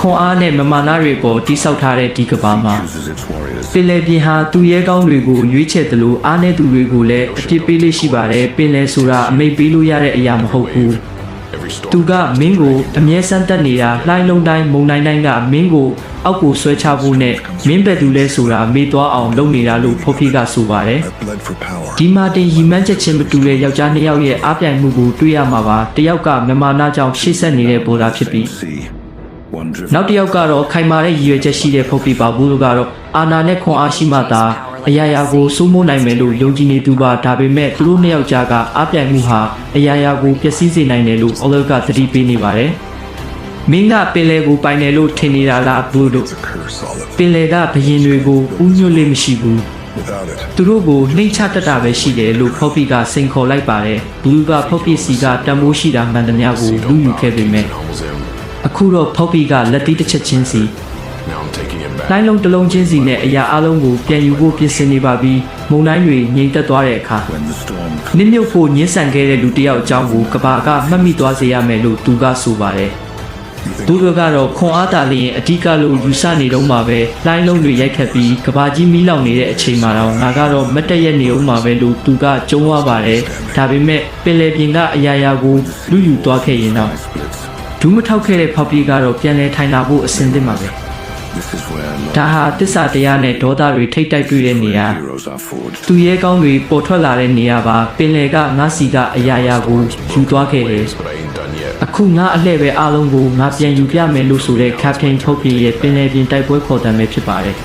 ခွန်အားနဲ့မမာနတွေပေါ်တိဆောက်ထားတဲ့ဒီကဘာမှာပင်လယ်ပြင်ဟာသူရဲကောင်းတွေကိုရွေးချယ်တယ်လို့အားနဲ့သူတွေကိုလည်းအပြစ်ပေးလို့ရှိပါတယ်ပင်လယ်ဆိုတာအမိတ်ပေးလို့ရတဲ့အရာမဟုတ်ဘူးသူကမင်းကိုအမြဲစမ်းတက်နေတာလှိုင်းလုံးတိုင်းမုံတိုင်းတိုင်းကမင်းကိုအောက်ကိုဆွဲချဖို့နဲ့မင်းပဲသူလဲဆိုတာမေ့သွားအောင်လုပ်နေတာလို့ဖော်ပြကဆိုပါတယ်ဒီမှာတင်ရီမန်းချက်ချင်းမတူတဲ့ယောက်ျားနှစ်ယောက်ရဲ့အားပြိုင်မှုကိုတွေ့ရမှာပါတယောက်ကမမာနာကြောင့်ရှေ့ဆက်နေတဲ့ပေါ်တာဖြစ်ပြီးနောက်တစ်ယောက်ကတော့ခိုင်မာတဲ့ရည်ရွယ်ချက်ရှိတဲ့ဖော်ပြပါဘူးလို့ကတော့အာနာနဲ့ခွန်အားရှိမှသာအရာရာကိုစိုးမိုးနိုင်မယ်လို့ယုံကြည်နေသူပါဒါပေမဲ့သူတို့နှစ်ယောက်ကြားကအားပြိုင်မှုဟာအရာရာကိုပျက်စီးစေနိုင်တယ်လို့အော်လောကသတိပေးနေပါတယ်မင်းကပင်လယ်ကိုပိုင်တယ်လို့ထင်နေတာလားဘူးလို့ပင်လယ်ကဘရင်တွေကိုဥညွတ်လေးမရှိဘူးသူတို့ကိုနှိမ့်ချတတ်တာပဲရှိတယ်လို့ဖော်ပြကစိန်ခေါ်လိုက်ပါတယ်ဘူးကဖော်ပြစီကတန်ဖိုးရှိတာမှန်သမျှကိုလူယူခဲ့ပေမဲ့အခုတော့ဖော်ပြကလက်သီးတစ်ချက်ချင်းစီလိုင်းလုံးတစ်လုံးချင်းစီနဲ့အရာအလုံးကိုပြန်ယူဖို့ပြင်ဆင်နေပါပြီးမုန်တိုင်းတွေငြိမ်သက်သွားတဲ့အခါနစ်မြုပ်ဖို့ညှင်းဆန်ခဲ့တဲ့လူတစ်ယောက်အကြောင်းကိုကဘာကမှတ်မိသွားစေရမယ်လို့သူကဆိုပါတယ်သူတို့ကတော့ခွန်အားတာလျင်အဓိကလို့ယူဆနေတော့မှာပဲလိုင်းလုံးတွေရိုက်ခတ်ပြီးကဘာကြီးမီးလောင်နေတဲ့အချိန်မှာတော့ငါကတော့မတ်တက်ရက်နေအောင်မှာပဲလို့သူကကြုံသွားပါတယ်ဒါပေမဲ့ပင်လယ်ပြင်ကအရာရာကိုလူယူသွားခဲ့ရင်တော့ဒူးမထောက်ခဲ့တဲ့ဖောက်ပြေးကတော့ပြန်လဲထိုင်လာဖို့အဆင်သင့်ပါပဲဒါဟာတစ္ဆာတရားနဲ့ဒေါသတွေထိတ်တိုက်တွေ့တဲ့နေရာသူရဲကောင်းတွေပေါ်ထွက်လာတဲ့နေရာပါပင်လယ်ကငါစီကအရာရာကိုယူသွားခဲ့တယ်အခုငါအလှည့်ပဲအားလုံးကိုငါပြန်ယူပြမယ်လို့ဆိုတဲ့ Captain ထုတ်ပြရဲ့ပင်လယ်ပြင်တိုက်ပွဲခေါ်တမ်းပဲဖြစ်ပါတယ်